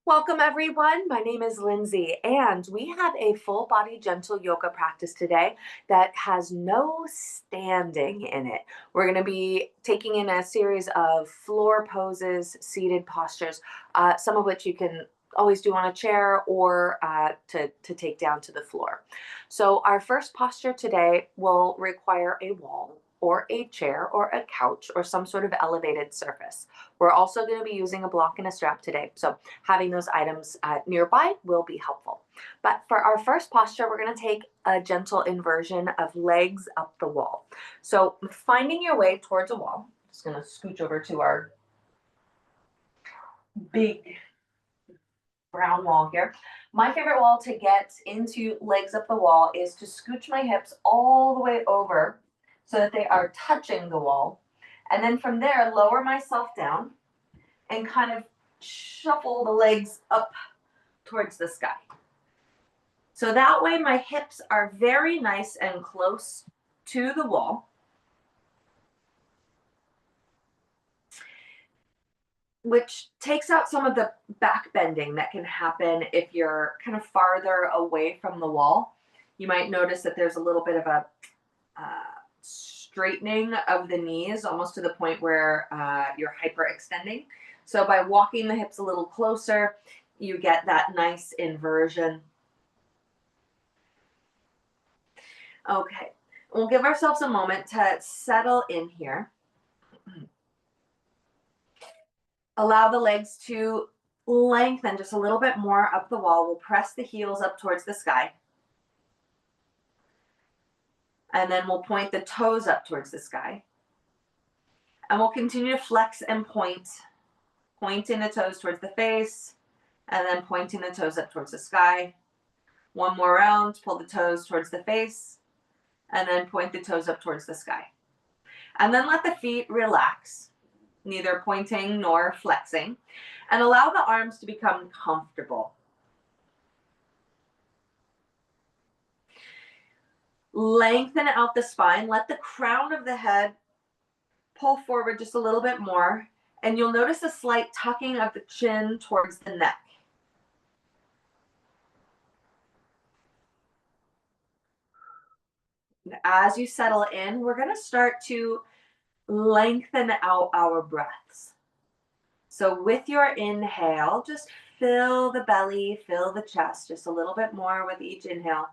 Welcome, everyone. My name is Lindsay, and we have a full body gentle yoga practice today that has no standing in it. We're going to be taking in a series of floor poses, seated postures, some of which you can always do on a chair or to take down to the floor. So, our first posture today will require a wall or a chair or a couch or some sort of elevated surface. We're also going to be using a block and a strap today. So having those items nearby will be helpful. But for our first posture, we're going to take a gentle inversion of legs up the wall. So finding your way towards a wall, just going to scooch over to our big brown wall here. My favorite wall to get into legs up the wall is to scooch my hips all the way over so that they are touching the wall. And then from there, lower myself down and kind of shuffle the legs up towards the sky. So that way my hips are very nice and close to the wall. Which takes out some of the back bending that can happen if you're kind of farther away from the wall. You might notice that there's a little bit of a straightening of the knees, almost to the point where you're hyperextending. So by walking the hips a little closer, you get that nice inversion. Okay, we'll give ourselves a moment to settle in here. Allow the legs to lengthen just a little bit more up the wall. We'll press the heels up towards the sky. And then we'll point the toes up towards the sky. And we'll continue to flex and point, pointing the toes towards the face, and then pointing the toes up towards the sky. One more round, pull the toes towards the face, and then point the toes up towards the sky. And then let the feet relax, neither pointing nor flexing, and allow the arms to become comfortable. Lengthen out the spine. Let the crown of the head pull forward just a little bit more, and you'll notice a slight tucking of the chin towards the neck. As you settle in, we're going to start to lengthen out our breaths. So with your inhale, just fill the belly, fill the chest just a little bit more with each inhale.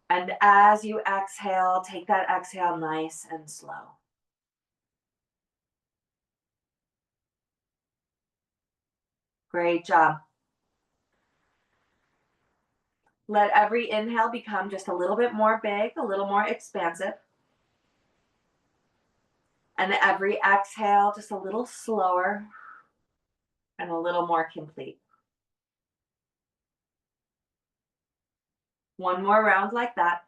And as you exhale, take that exhale nice and slow. Great job. Let every inhale become just a little bit more big, a little more expansive. And every exhale, just a little slower and a little more complete. One more round like that.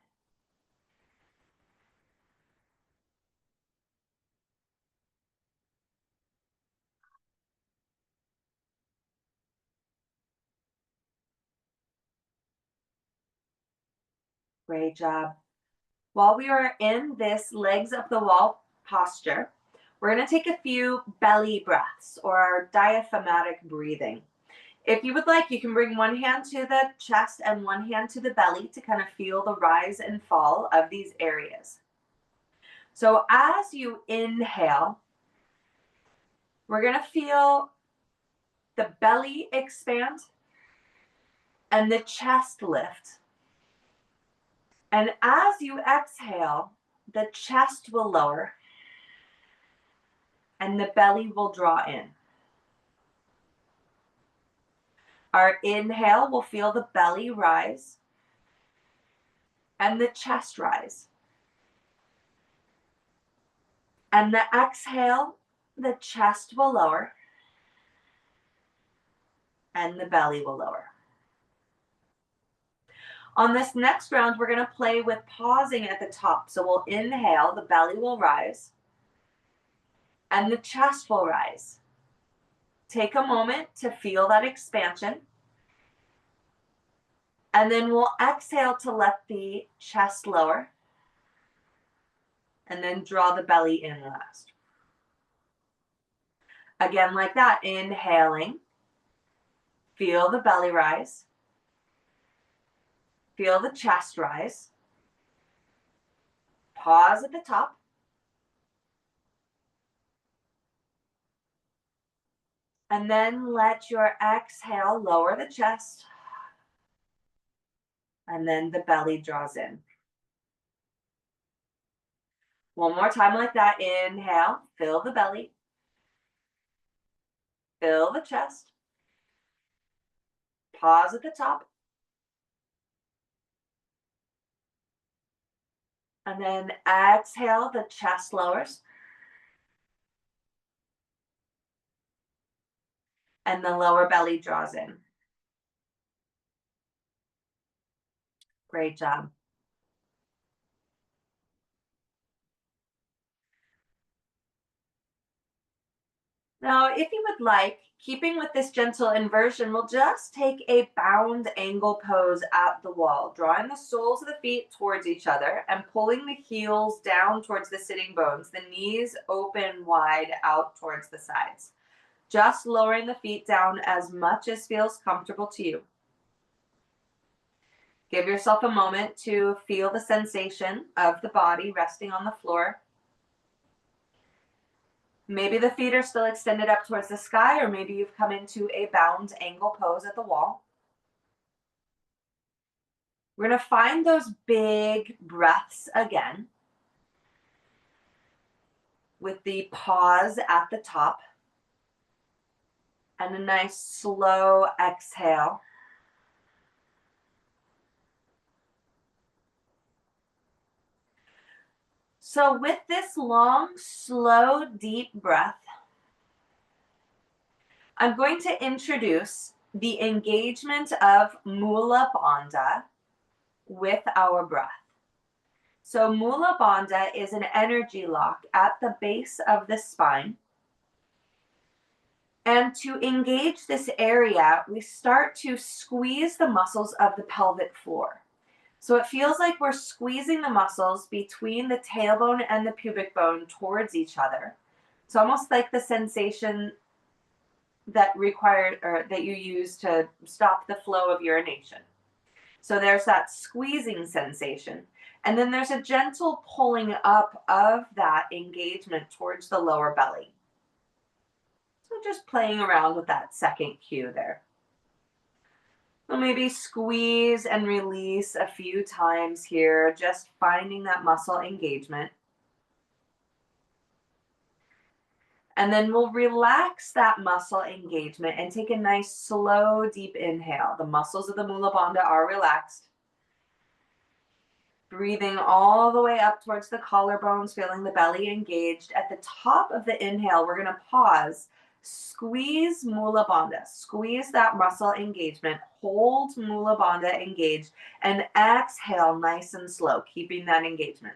Great job. While we are in this legs up the wall posture, we're going to take a few belly breaths or our diaphragmatic breathing. If you would like, you can bring one hand to the chest and one hand to the belly to kind of feel the rise and fall of these areas. So as you inhale, we're going to feel the belly expand and the chest lift. And as you exhale, the chest will lower and the belly will draw in. Our inhale will feel the belly rise and the chest rise. And the exhale, the chest will lower and the belly will lower. On this next round, we're going to play with pausing at the top. So we'll inhale, the belly will rise and the chest will rise. Take a moment to feel that expansion. And then we'll exhale to let the chest lower and then draw the belly in last. Again, like that, inhaling. Feel the belly rise. Feel the chest rise. Pause at the top. And then let your exhale lower the chest. And then the belly draws in. One more time like that. Inhale, fill the belly. Fill the chest. Pause at the top. And then exhale, the chest lowers. And the lower belly draws in. Great job. Now, if you would like, keeping with this gentle inversion, we'll just take a bound angle pose at the wall, drawing the soles of the feet towards each other and pulling the heels down towards the sitting bones, the knees open wide out towards the sides. Just lowering the feet down as much as feels comfortable to you. Give yourself a moment to feel the sensation of the body resting on the floor. Maybe the feet are still extended up towards the sky, or maybe you've come into a bound angle pose at the wall. We're going to find those big breaths again with the pause at the top and a nice slow exhale. So with this long, slow, deep breath, I'm going to introduce the engagement of Mula Bandha with our breath. So Mula Bandha is an energy lock at the base of the spine. And to engage this area, we start to squeeze the muscles of the pelvic floor. So it feels like we're squeezing the muscles between the tailbone and the pubic bone towards each other. It's almost like the sensation that you use to stop the flow of urination. So there's that squeezing sensation. And then there's a gentle pulling up of that engagement towards the lower belly. So just playing around with that second cue there. So maybe squeeze and release a few times here, just finding that muscle engagement. And then we'll relax that muscle engagement and take a nice slow, deep inhale. The muscles of the Mula Bandha are relaxed. Breathing all the way up towards the collarbones, feeling the belly engaged. At the top of the inhale, we're going to pause. Squeeze Mula Bandha. Squeeze that muscle engagement. Hold Mula Bandha engaged. And exhale nice and slow, keeping that engagement.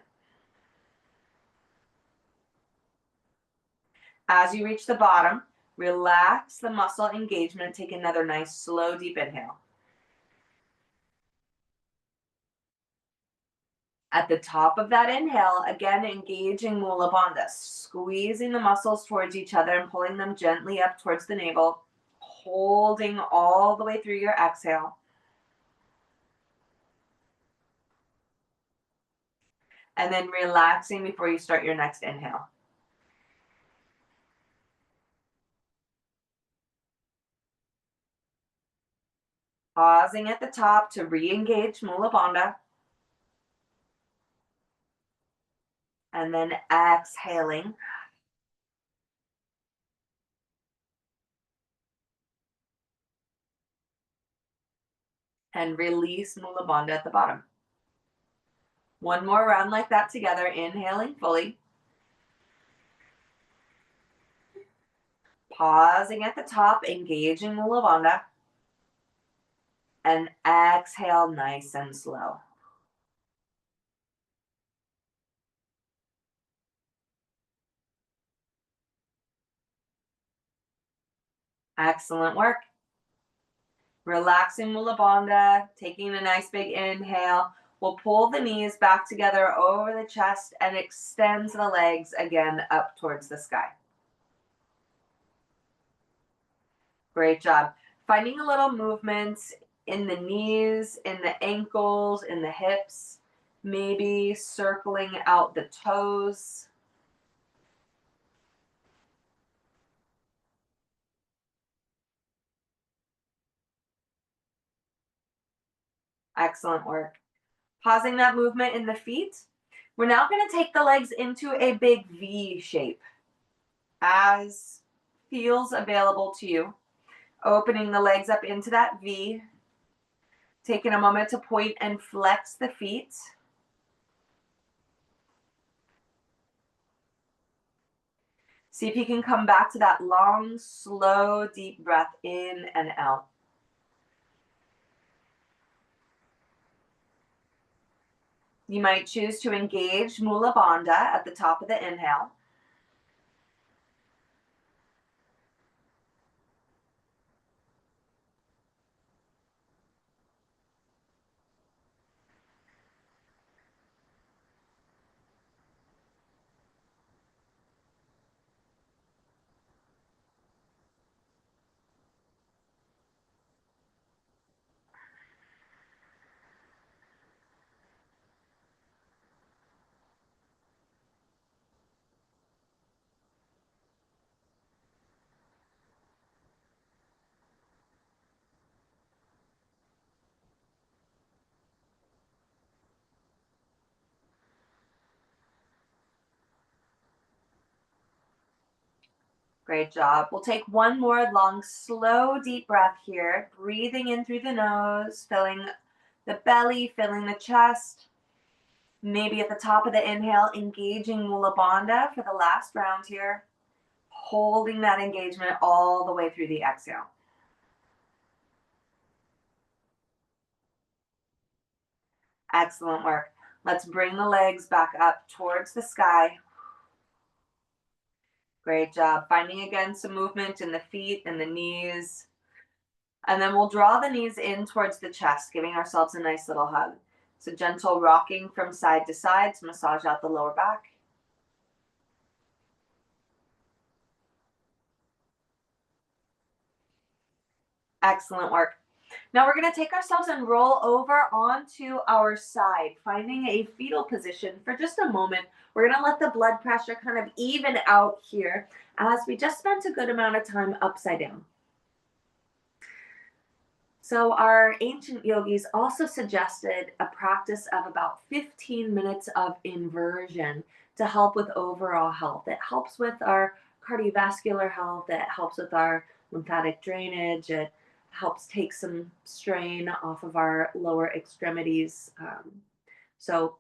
As you reach the bottom, relax the muscle engagement. Take another nice, slow, deep inhale. At the top of that inhale, again, engaging Mula Bandha, squeezing the muscles towards each other and pulling them gently up towards the navel, holding all the way through your exhale. And then relaxing before you start your next inhale. Pausing at the top to re-engage Mula Bandha. And then exhaling. And release Mula Bandha at the bottom. One more round like that together, inhaling fully. Pausing at the top, engaging Mula Bandha. And exhale nice and slow. Excellent work. Relaxing Mula Bandha, taking a nice big inhale. We'll pull the knees back together over the chest and extend the legs again up towards the sky. Great job. Finding a little movement in the knees, in the ankles, in the hips, maybe circling out the toes. Excellent work. Pausing that movement in the feet. We're now going to take the legs into a big V shape as feels available to you. Opening the legs up into that V. Taking a moment to point and flex the feet. See if you can come back to that long, slow, deep breath in and out. You might choose to engage Mula Bandha at the top of the inhale. Great job. We'll take one more long, slow, deep breath here. Breathing in through the nose, filling the belly, filling the chest. Maybe at the top of the inhale, engaging Mula Bandha for the last round here. Holding that engagement all the way through the exhale. Excellent work. Let's bring the legs back up towards the sky. Great job. Finding again some movement in the feet and the knees. And then we'll draw the knees in towards the chest, giving ourselves a nice little hug. So gentle rocking from side to side to massage out the lower back. Excellent work. Now we're going to take ourselves and roll over onto our side, finding a fetal position for just a moment. We're going to let the blood pressure kind of even out here as we just spent a good amount of time upside down. So our ancient yogis also suggested a practice of about 15 minutes of inversion to help with overall health. It helps with our cardiovascular health. It helps with our lymphatic drainage. It helps take some strain off of our lower extremities. So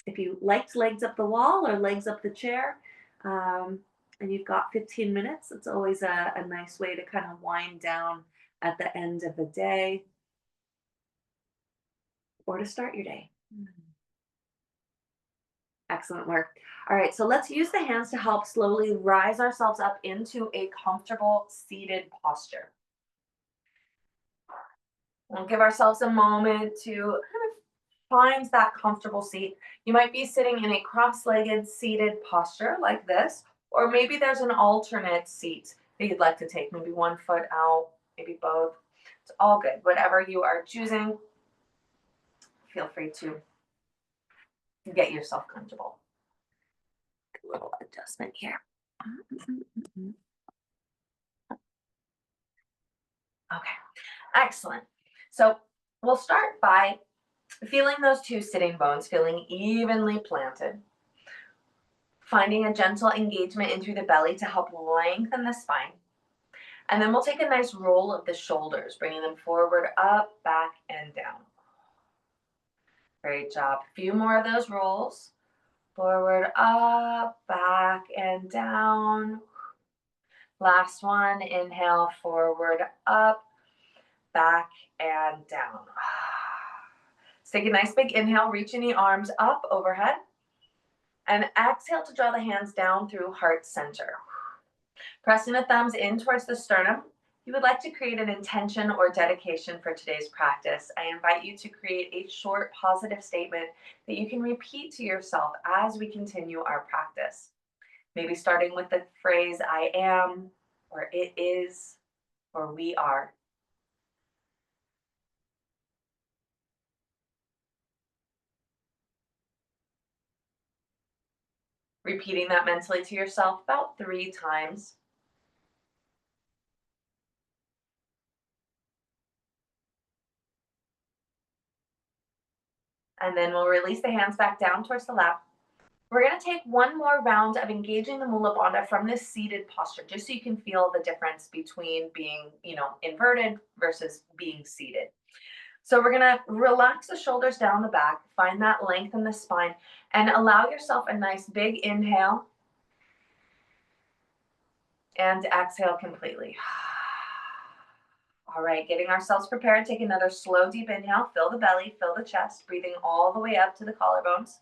if you liked legs up the wall or legs up the chair, and you've got 15 minutes, it's always a nice way to kind of wind down at the end of the day or to start your day. Excellent work. All right, so let's use the hands to help slowly rise ourselves up into a comfortable seated posture. We'll give ourselves a moment to kind of find that comfortable seat. You might be sitting in a cross-legged seated posture like this, or maybe there's an alternate seat that you'd like to take, maybe one foot out, maybe both. It's all good. Whatever you are choosing, feel free to get yourself comfortable. A little adjustment here. Okay, excellent. So we'll start by feeling those two sitting bones, feeling evenly planted. Finding a gentle engagement in through the belly to help lengthen the spine. And then we'll take a nice roll of the shoulders, bringing them forward, up, back, and down. Great job. A few more of those rolls. Forward, up, back, and down. Last one. Inhale, forward, up, back, and down. Let's take a nice big inhale, reaching the arms up overhead. And exhale to draw the hands down through heart center. Pressing the thumbs in towards the sternum. If you would like to create an intention or dedication for today's practice, I invite you to create a short positive statement that you can repeat to yourself as we continue our practice. Maybe starting with the phrase I am, or it is, or we are. Repeating that mentally to yourself about 3 times. And then we'll release the hands back down towards the lap. We're going to take one more round of engaging the Mula Bandha from this seated posture, just so you can feel the difference between being, inverted versus being seated. So we're going to relax the shoulders down the back, find that length in the spine, and allow yourself a nice big inhale and exhale completely. All right, getting ourselves prepared. Take another slow, deep inhale. Fill the belly, fill the chest, breathing all the way up to the collarbones.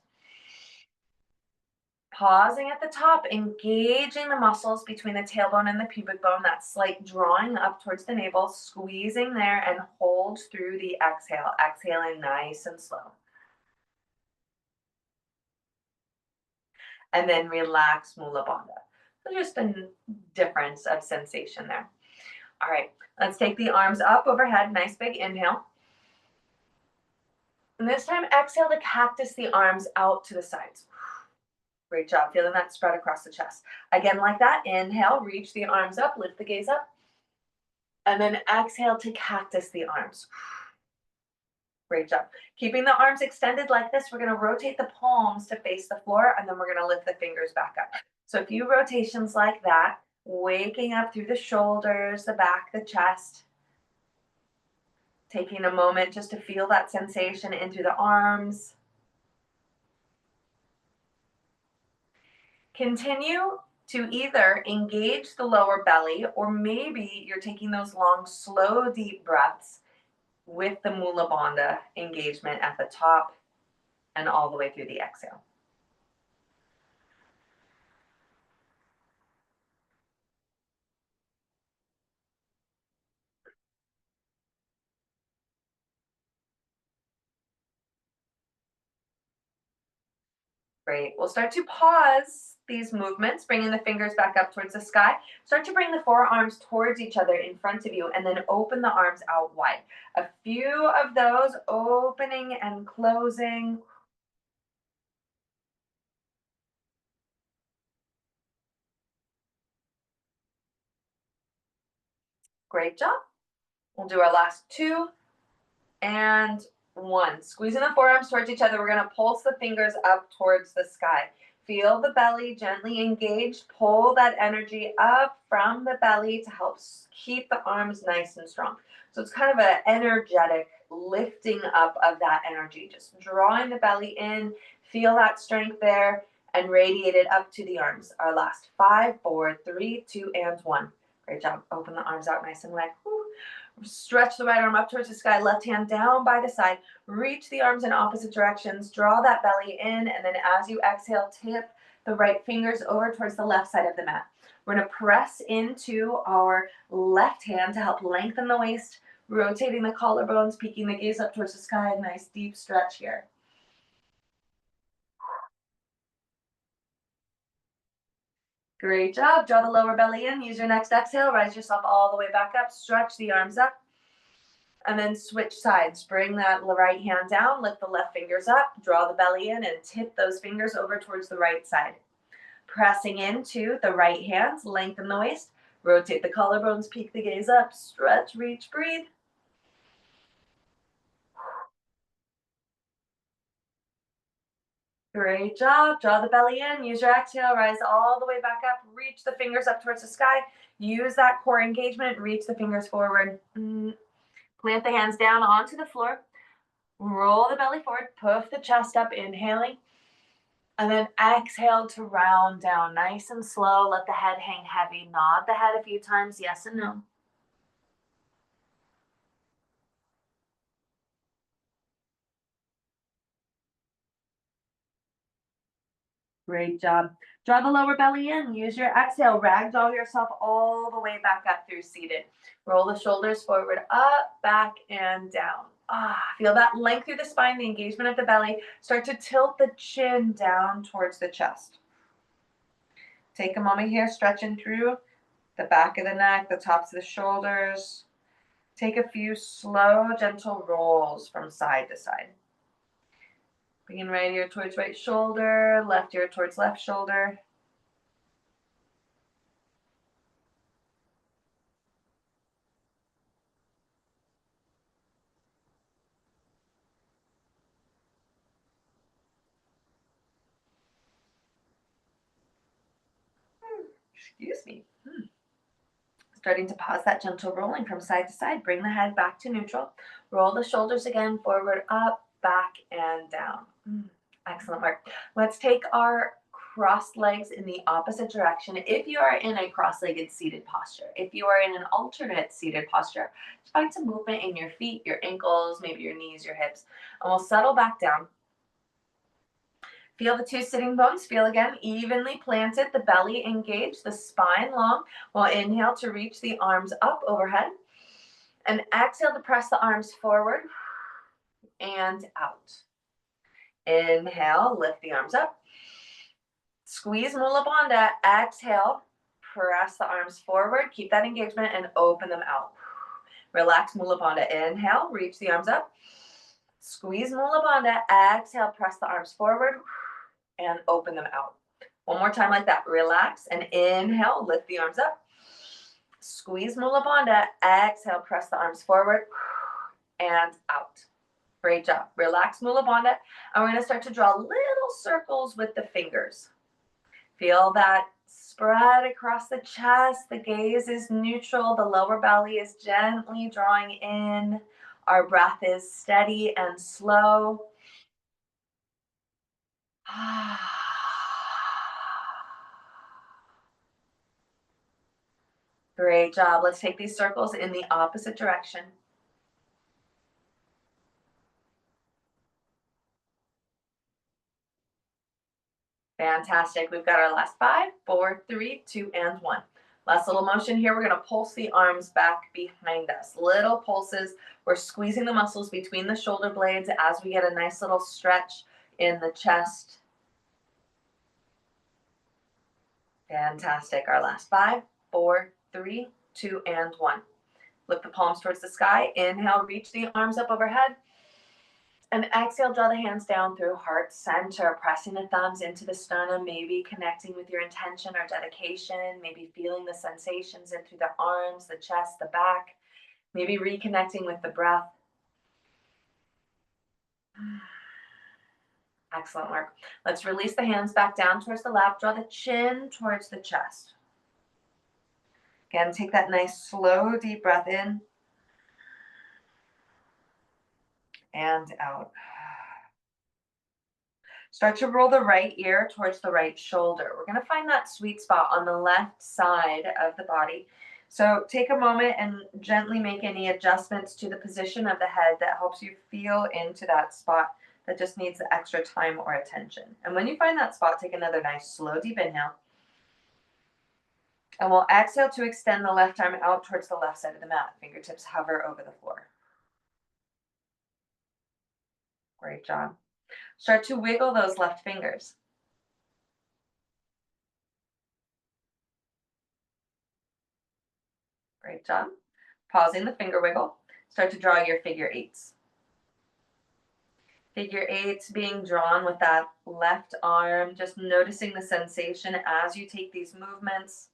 Pausing at the top, engaging the muscles between the tailbone and the pubic bone, that slight drawing up towards the navel, squeezing there, and hold through the exhale. Exhaling nice and slow. And then relax Mula Bandha. So just a difference of sensation there. All right, let's take the arms up overhead. Nice big inhale. And this time, exhale to cactus the arms out to the sides. Great job, feeling that spread across the chest. Again, like that, inhale, reach the arms up, lift the gaze up. And then exhale to cactus the arms. Great job. Keeping the arms extended like this, we're going to rotate the palms to face the floor, and then we're going to lift the fingers back up. So a few rotations like that, waking up through the shoulders, the back, the chest. Taking a moment just to feel that sensation in through the arms. Continue to either engage the lower belly, or maybe you're taking those long, slow, deep breaths with the Mula Bandha engagement at the top and all the way through the exhale. Great. We'll start to pause these movements, bringing the fingers back up towards the sky. Start to bring the forearms towards each other in front of you, and then open the arms out wide. A few of those opening and closing. Great job. We'll do our last 2 and 1. Squeezing the forearms towards each other. We're going to pulse the fingers up towards the sky. Feel the belly gently engaged. Pull that energy up from the belly to help keep the arms nice and strong. So it's kind of an energetic lifting up of that energy. Just drawing the belly in. Feel that strength there and radiate it up to the arms. Our last 5, 4, 3, 2, and 1. Great job. Open the arms out nice and wide. Whew. Stretch the right arm up towards the sky, left hand down by the side. Reach the arms in opposite directions. Draw that belly in, and then as you exhale, tip the right fingers over towards the left side of the mat. We're going to press into our left hand to help lengthen the waist, rotating the collarbones, peeking the gaze up towards the sky. Nice deep stretch here. Great job. Draw the lower belly in. Use your next exhale. Rise yourself all the way back up. Stretch the arms up. And then switch sides. Bring that right hand down. Lift the left fingers up. Draw the belly in and tip those fingers over towards the right side. Pressing into the right hand. Lengthen the waist. Rotate the collarbones. Peek the gaze up. Stretch, reach, breathe. Great job. Draw the belly in. Use your exhale. Rise all the way back up. Reach the fingers up towards the sky. Use that core engagement. Reach the fingers forward. Plant the hands down onto the floor. Roll the belly forward. Puff the chest up. Inhaling. And then exhale to round down. Nice and slow. Let the head hang heavy. Nod the head a few times. Yes and no. Great job. Draw the lower belly in. Use your exhale. Ragdoll yourself all the way back up through seated. Roll the shoulders forward, up, back, and down. Feel that length through the spine, the engagement of the belly. Start to tilt the chin down towards the chest. Take a moment here, stretching through the back of the neck, the tops of the shoulders. Take a few slow, gentle rolls from side to side. Bringing right ear towards right shoulder, left ear towards left shoulder. Excuse me. Starting to pause that gentle rolling from side to side. Bring the head back to neutral. Roll the shoulders again, forward, up, back, and down. Excellent work. Let's take our crossed legs in the opposite direction. If you are in a cross-legged seated posture, if you are in an alternate seated posture, just find some movement in your feet, your ankles, maybe your knees, your hips, and we'll settle back down. Feel the two sitting bones. Feel again, evenly planted, the belly engaged, the spine long. We'll inhale to reach the arms up overhead. And exhale to press the arms forward and out. Inhale, lift the arms up. Squeeze Mula Bandha. Exhale, press the arms forward. Keep that engagement and open them out. Relax Mula Bandha. Inhale, reach the arms up. Squeeze Mula Bandha. Exhale, press the arms forward and open them out. One more time like that. Relax and inhale, lift the arms up. Squeeze Mula Bandha. Exhale, press the arms forward and out. Great job. Relax Mula Bandha. And we're going to start to draw little circles with the fingers. Feel that spread across the chest. The gaze is neutral. The lower belly is gently drawing in. Our breath is steady and slow. Great job. Let's take these circles in the opposite direction. Fantastic. We've got our last 5, 4, 3, 2, and 1. Last little motion here. We're going to pulse the arms back behind us. Little pulses. We're squeezing the muscles between the shoulder blades as we get a nice little stretch in the chest. Fantastic. Our last 5, 4, 3, 2, and 1. Lift the palms towards the sky. Inhale, reach the arms up overhead. And exhale, draw the hands down through heart center, pressing the thumbs into the sternum, maybe connecting with your intention or dedication, maybe feeling the sensations in through the arms, the chest, the back, maybe reconnecting with the breath. Excellent work. Let's release the hands back down towards the lap, draw the chin towards the chest. Again, take that nice, slow, deep breath in and out. Start to roll the right ear towards the right shoulder. We're going to find that sweet spot on the left side of the body. So take a moment and gently make any adjustments to the position of the head that helps you feel into that spot that just needs the extra time or attention. And when you find that spot, take another nice, slow, deep inhale. And we'll exhale to extend the left arm out towards the left side of the mat. Fingertips hover over the floor. Great job. Start to wiggle those left fingers. Great job. Pausing the finger wiggle. Start to draw your figure eights. Figure eights being drawn with that left arm, just noticing the sensation as you take these movements.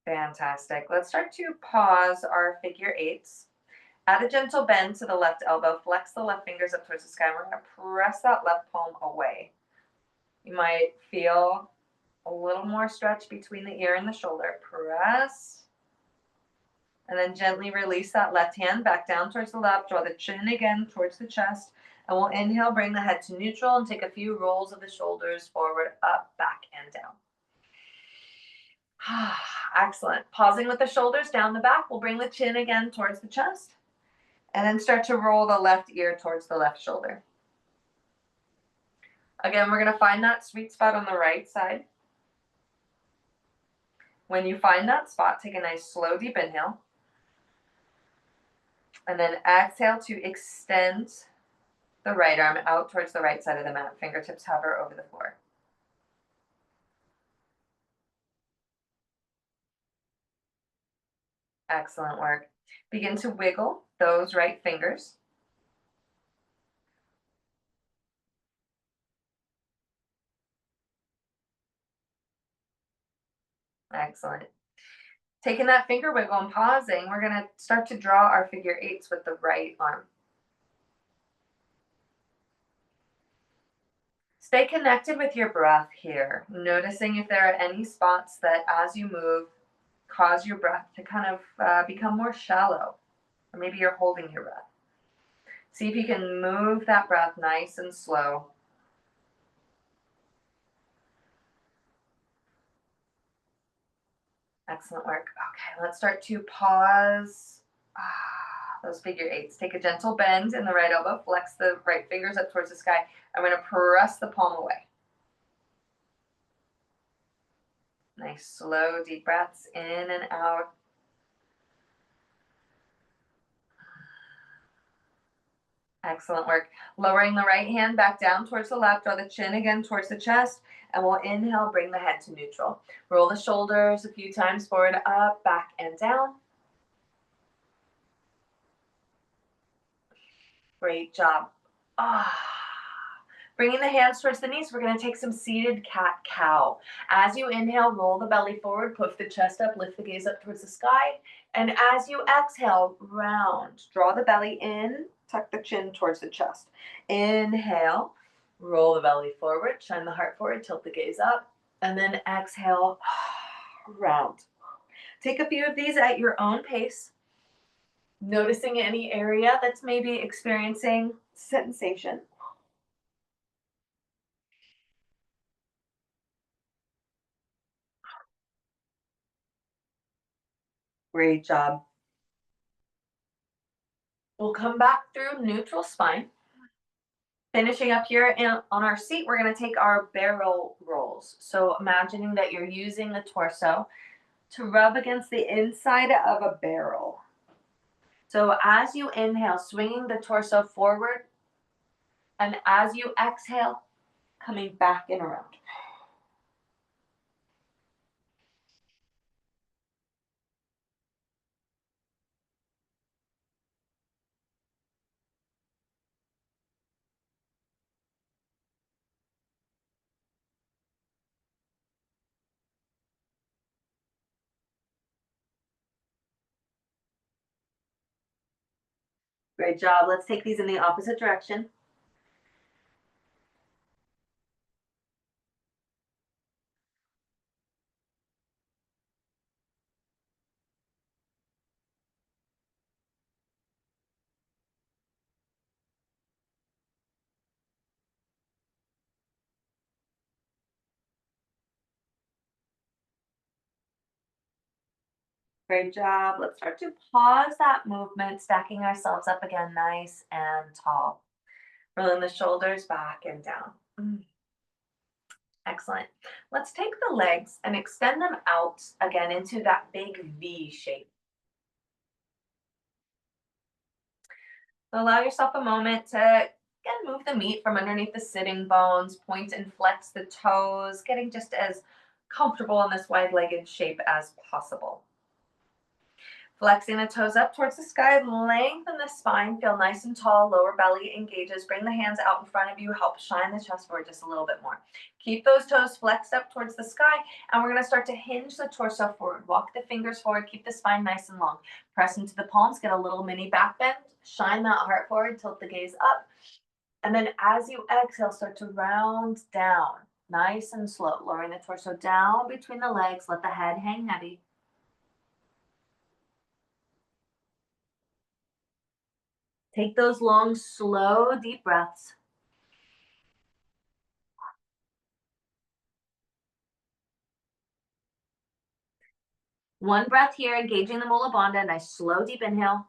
Fantastic. Let's start to pause our figure eights. Add a gentle bend to the left elbow. Flex the left fingers up towards the sky. We're going to press that left palm away. You might feel a little more stretch between the ear and the shoulder. Press. And then gently release that left hand back down towards the lap. Draw the chin again towards the chest. And we'll inhale, bring the head to neutral and take a few rolls of the shoulders forward, up, back, and down. Excellent. Pausing with the shoulders down the back. We'll bring the chin again towards the chest. And then start to roll the left ear towards the left shoulder. Again, we're going to find that sweet spot on the right side. When you find that spot, take a nice slow, deep inhale. And then exhale to extend the right arm out towards the right side of the mat. Fingertips hover over the floor. Excellent work. Begin to wiggle those right fingers. Excellent. Taking that finger wiggle and pausing, we're going to start to draw our figure eights with the right arm. Stay connected with your breath here, noticing if there are any spots that as you move cause your breath to kind of become more shallow, or maybe you're holding your breath. See if you can move that breath nice and slow. Excellent work. Okay, let's start to pause. Those figure eights. Take a gentle bend in the right elbow, flex the right fingers up towards the sky. I'm going to press the palm away. Nice, slow, deep breaths in and out. Excellent work. Lowering the right hand back down towards the left, draw the chin again towards the chest, and we'll inhale, bring the head to neutral. Roll the shoulders a few times, forward, up, back, and down. Great job. Bringing the hands towards the knees, we're going to take some seated cat-cow. As you inhale, roll the belly forward, puff the chest up, lift the gaze up towards the sky. And as you exhale, round. Draw the belly in, tuck the chin towards the chest. Inhale, roll the belly forward, shine the heart forward, tilt the gaze up. And then exhale, round. Take a few of these at your own pace. Noticing any area that's maybe experiencing sensation. Great job. We'll come back through neutral spine. Finishing up here on our seat, we're going to take our barrel rolls. So imagining that you're using the torso to rub against the inside of a barrel. So as you inhale, swinging the torso forward, and as you exhale, coming back and around. Great job. Let's take these in the opposite direction. Great job. Let's start to pause that movement, stacking ourselves up again, nice and tall. Rolling the shoulders back and down. Excellent. Let's take the legs and extend them out again into that big V shape. Allow yourself a moment to again move the meat from underneath the sitting bones, point and flex the toes, getting just as comfortable in this wide-legged shape as possible. Flexing the toes up towards the sky, lengthen the spine, feel nice and tall, lower belly engages, bring the hands out in front of you, help shine the chest forward just a little bit more. Keep those toes flexed up towards the sky, and we're gonna start to hinge the torso forward. Walk the fingers forward, keep the spine nice and long. Press into the palms, get a little mini back bend, shine that heart forward, tilt the gaze up. And then as you exhale, start to round down, nice and slow, lowering the torso down between the legs, let the head hang heavy. Take those long, slow, deep breaths. One breath here, engaging the Mula Bandha. Nice, slow, deep inhale.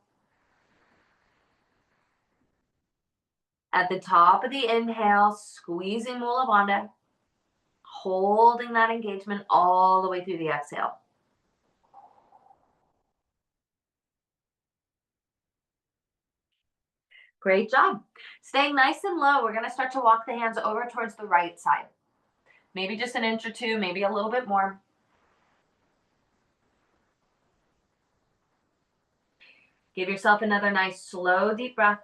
At the top of the inhale, squeezing Mula Bandha. Holding that engagement all the way through the exhale. Great job. Staying nice and low, we're going to start to walk the hands over towards the right side. Maybe just an inch or two, maybe a little bit more. Give yourself another nice, slow, deep breath.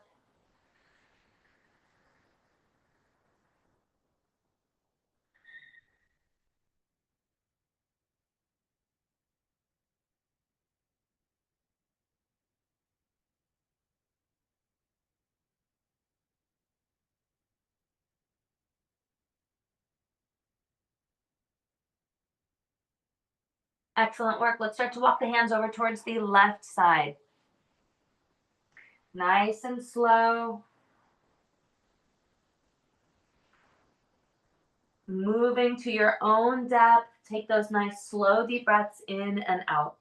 Excellent work. Let's start to walk the hands over towards the left side. Nice and slow. Moving to your own depth. Take those nice, slow, deep breaths in and out.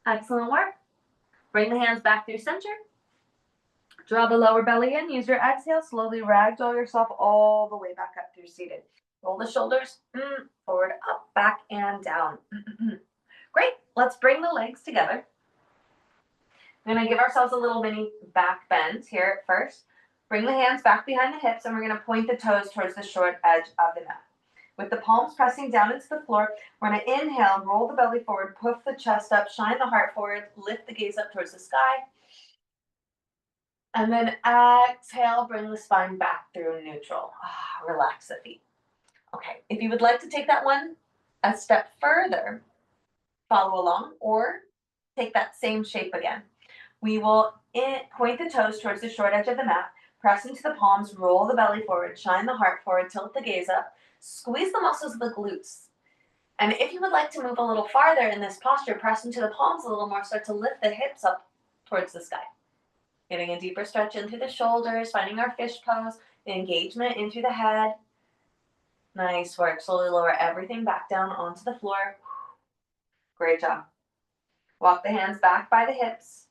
Excellent work. Bring the hands back through center. Draw the lower belly in. Use your exhale. Slowly ragdoll yourself all the way back up through seated. Roll the shoulders forward, up, back, and down. Great. Let's bring the legs together. We're going to give ourselves a little mini back bend here at first. Bring the hands back behind the hips, and we're going to point the toes towards the short edge of the mat. With the palms pressing down into the floor, we're going to inhale, roll the belly forward, puff the chest up, shine the heart forward, lift the gaze up towards the sky. And then exhale, bring the spine back through neutral. Relax the feet. Okay, if you would like to take that one a step further, follow along, or take that same shape again. We will point the toes towards the short edge of the mat, press into the palms, roll the belly forward, shine the heart forward, tilt the gaze up, squeeze the muscles of the glutes. And if you would like to move a little farther in this posture, press into the palms a little more, start to lift the hips up towards the sky. Getting a deeper stretch into the shoulders, finding our fish pose, engagement into the head. Nice work. Slowly lower everything back down onto the floor. Great job. Walk the hands back by the hips,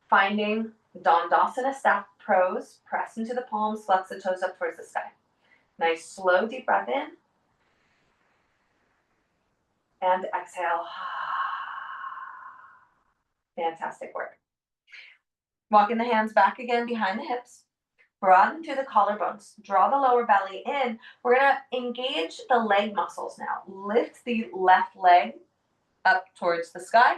finding Dandasana stack pose. Press into the palms, flex the toes up towards the sky. Nice, slow, deep breath in. And exhale. Fantastic work. Walking the hands back again behind the hips. Broaden through the collarbones. Draw the lower belly in. We're going to engage the leg muscles now. Lift the left leg up towards the sky.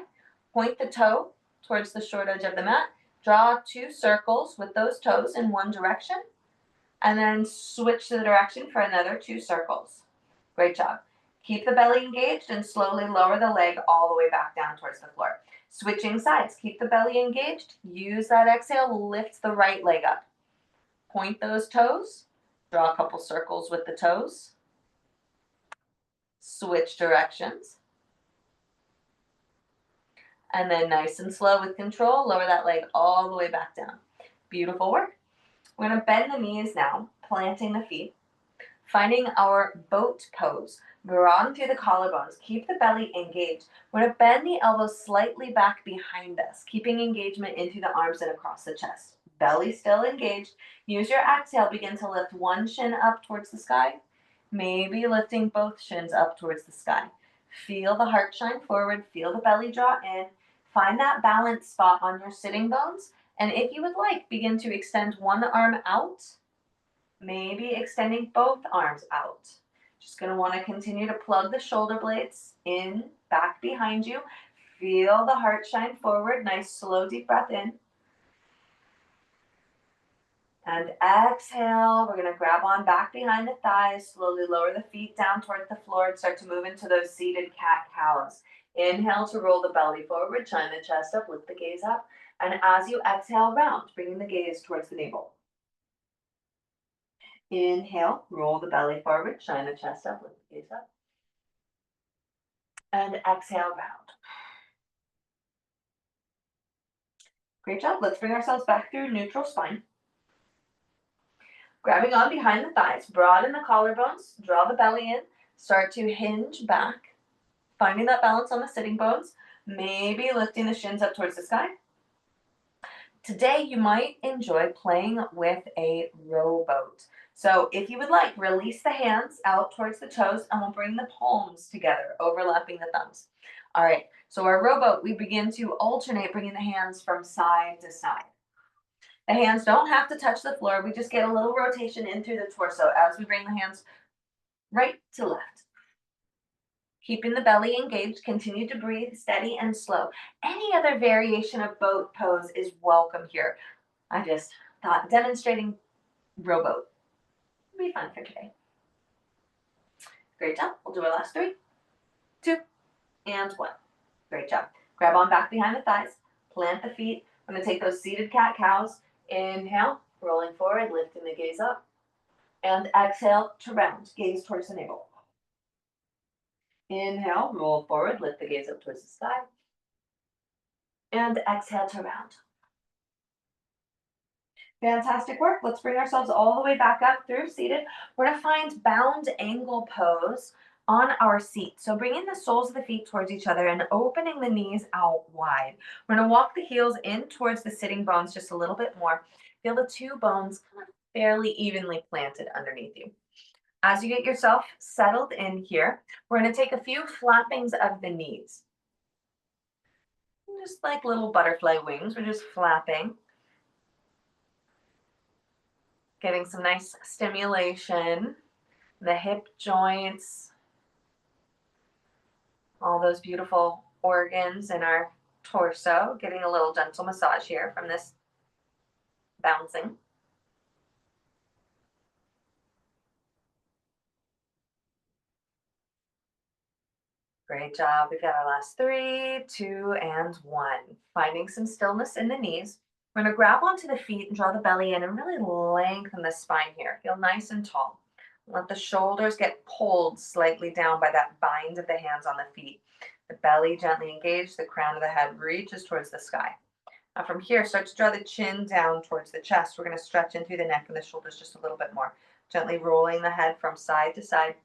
Point the toe towards the short edge of the mat. Draw 2 circles with those toes in one direction. And then switch the direction for another 2 circles. Great job. Keep the belly engaged and slowly lower the leg all the way back down towards the floor. Switching sides. Keep the belly engaged. Use that exhale. Lift the right leg up. Point those toes. Draw a couple circles with the toes. Switch directions. And then nice and slow with control, lower that leg all the way back down. Beautiful work. We're going to bend the knees now, planting the feet. Finding our boat pose. Broaden through the collarbones. Keep the belly engaged. We're going to bend the elbows slightly back behind us, keeping engagement into the arms and across the chest. Belly still engaged. Use your exhale. Begin to lift one shin up towards the sky. Maybe lifting both shins up towards the sky. Feel the heart shine forward. Feel the belly draw in. Find that balance spot on your sitting bones. And if you would like, begin to extend one arm out. Maybe extending both arms out. Just going to want to continue to plug the shoulder blades in, back behind you. Feel the heart shine forward. Nice, slow, deep breath in. And exhale. We're going to grab on back behind the thighs. Slowly lower the feet down towards the floor and start to move into those seated cat-cows. Inhale to roll the belly forward. Shine the chest up. Lift the gaze up. And as you exhale, round, bringing the gaze towards the navel. Inhale, roll the belly forward, shine the chest up, lift the gaze up. And exhale, round. Great job. Let's bring ourselves back through neutral spine. Grabbing on behind the thighs, broaden the collarbones, draw the belly in, Start to hinge back, finding that balance on the sitting bones, maybe lifting the shins up towards the sky. Today, you might enjoy playing with a rowboat. So if you would like, release the hands out towards the toes and we'll bring the palms together, overlapping the thumbs. All right, so our rowboat, we begin to alternate bringing the hands from side to side. The hands don't have to touch the floor. We just get a little rotation in through the torso as we bring the hands right to left. Keeping the belly engaged, continue to breathe steady and slow. Any other variation of boat pose is welcome here. I just thought demonstrating rowboat would be fun for today. Great job. We'll do our last 3, 2, and 1. Great job. Grab on back behind the thighs, plant the feet. I'm going to take those seated cat-cows. Inhale, rolling forward, lifting the gaze up. And exhale to round, gaze towards the navel. Inhale, roll forward, lift the gaze up towards the sky. And exhale to round. Fantastic work. Let's bring ourselves all the way back up through seated. We're going to find bound angle pose on our seat. So bringing the soles of the feet towards each other and opening the knees out wide. We're going to walk the heels in towards the sitting bones just a little bit more. Feel the 2 bones kind of fairly evenly planted underneath you. As you get yourself settled in here, we're going to take a few flappings of the knees. Just like little butterfly wings, we're just flapping. Getting some nice stimulation, the hip joints, all those beautiful organs in our torso, getting a little gentle massage here from this bouncing. Great job. We've got our last 3, 2, and 1. Finding some stillness in the knees. We're going to grab onto the feet and draw the belly in and really lengthen the spine here. Feel nice and tall. Let the shoulders get pulled slightly down by that bind of the hands on the feet. The belly gently engaged, the crown of the head reaches towards the sky. Now from here, start to draw the chin down towards the chest. We're going to stretch in through the neck and the shoulders just a little bit more. Gently rolling the head from side to side.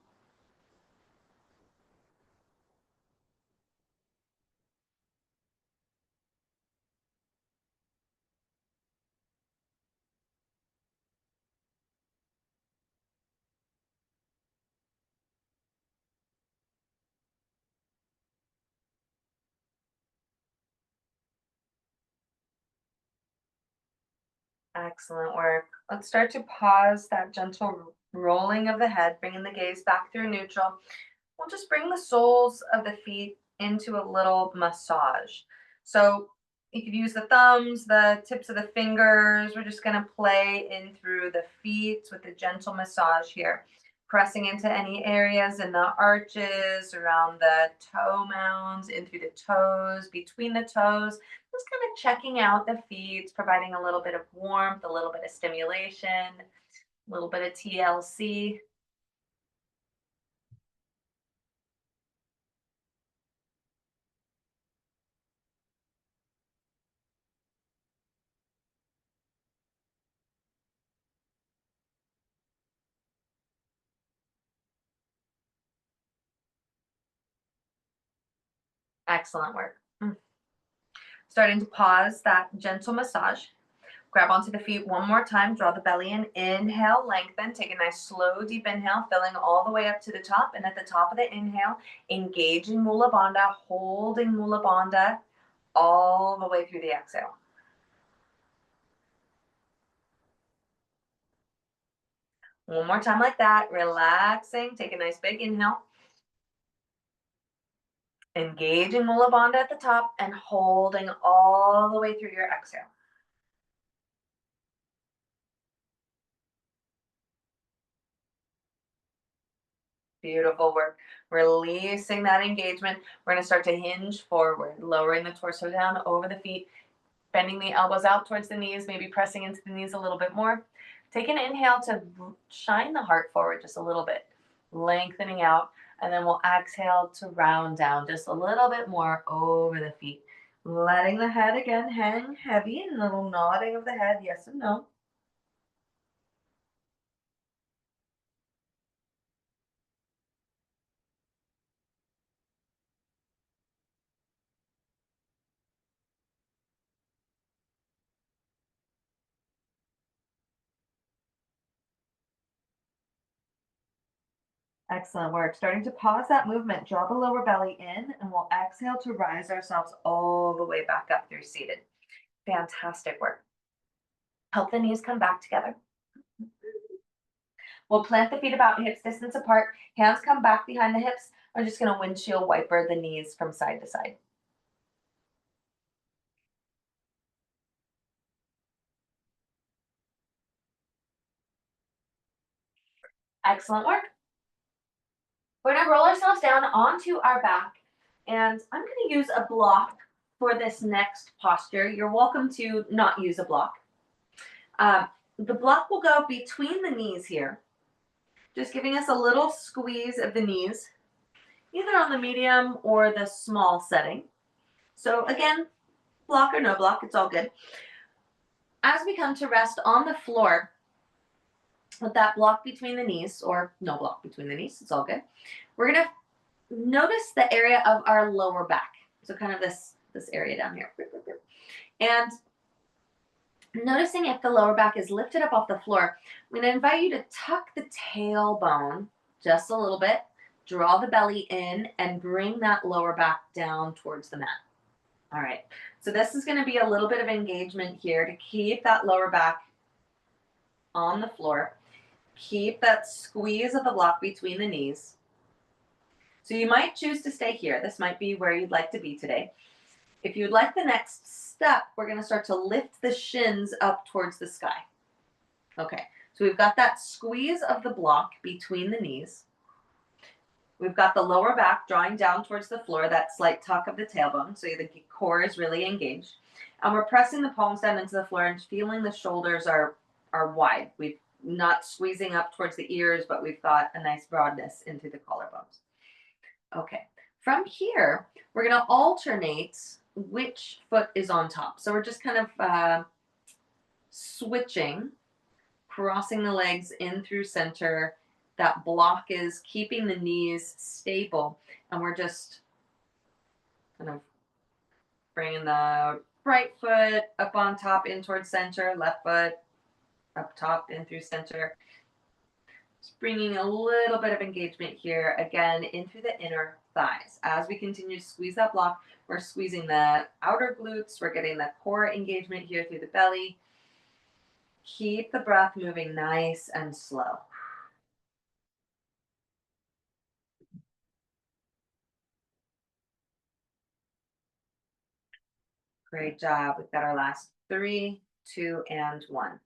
Excellent work. Let's start to pause that gentle rolling of the head, bringing the gaze back through neutral. We'll just bring the soles of the feet into a little massage. So you could use the thumbs, the tips of the fingers. We're just going to play in through the feet with a gentle massage here. Pressing into any areas in the arches, around the toe mounds, in through the toes, between the toes. Just kind of checking out the feet, providing a little bit of warmth, a little bit of stimulation, a little bit of TLC. Excellent work. Starting to pause that gentle massage. Grab onto the feet one more time. Draw the belly in. Inhale, lengthen. Take a nice slow, deep inhale, filling all the way up to the top. And at the top of the inhale, engaging Mula Bandha, holding Mula Bandha all the way through the exhale. One more time like that. Relaxing. Take a nice big inhale. Engaging Mula Bandha at the top and holding all the way through your exhale. Beautiful work. Releasing that engagement. We're going to start to hinge forward, lowering the torso down over the feet, bending the elbows out towards the knees, maybe pressing into the knees a little bit more. Take an inhale to shine the heart forward just a little bit, lengthening out, and then we'll exhale to round down just a little bit more over the feet. Letting the head again hang heavy, a little nodding of the head, yes and no. Excellent work. Starting to pause that movement, draw the lower belly in, and we'll exhale to rise ourselves all the way back up through seated. Fantastic work. Help the knees come back together. We'll plant the feet about hips distance apart. Hands come back behind the hips. I'm just going to windshield wiper the knees from side to side. Excellent work. We're going to roll ourselves down onto our back, and I'm going to use a block for this next posture. You're welcome to not use a block. The block will go between the knees here, just giving us a little squeeze of the knees, either on the medium or the small setting. So again, block or no block, it's all good. As we come to rest on the floor with that block between the knees, or no block between the knees, it's all good. We're going to notice the area of our lower back. So kind of this area down here. And noticing if the lower back is lifted up off the floor, I'm going to invite you to tuck the tailbone just a little bit, draw the belly in, and bring that lower back down towards the mat. All right, so this is going to be a little bit of engagement here to keep that lower back on the floor. Keep that squeeze of the block between the knees. So you might choose to stay here. This might be where you'd like to be today. If you'd like the next step, we're going to start to lift the shins up towards the sky. Okay, so we've got that squeeze of the block between the knees. We've got the lower back drawing down towards the floor, that slight tuck of the tailbone, so the core is really engaged. And we're pressing the palms down into the floor and feeling the shoulders are wide. We're not squeezing up towards the ears, but we've got a nice broadness into the collarbones. Okay, from here, we're going to alternate which foot is on top. So we're just kind of switching, crossing the legs in through center. That block is keeping the knees stable, and we're just kind of bringing the right foot up on top in towards center, left foot up top in through center. Just bringing a little bit of engagement here, again, in through the inner thighs. As we continue to squeeze that block, we're squeezing the outer glutes. We're getting the core engagement here through the belly. Keep the breath moving nice and slow. Great job. We've got our last 3, 2, and 1.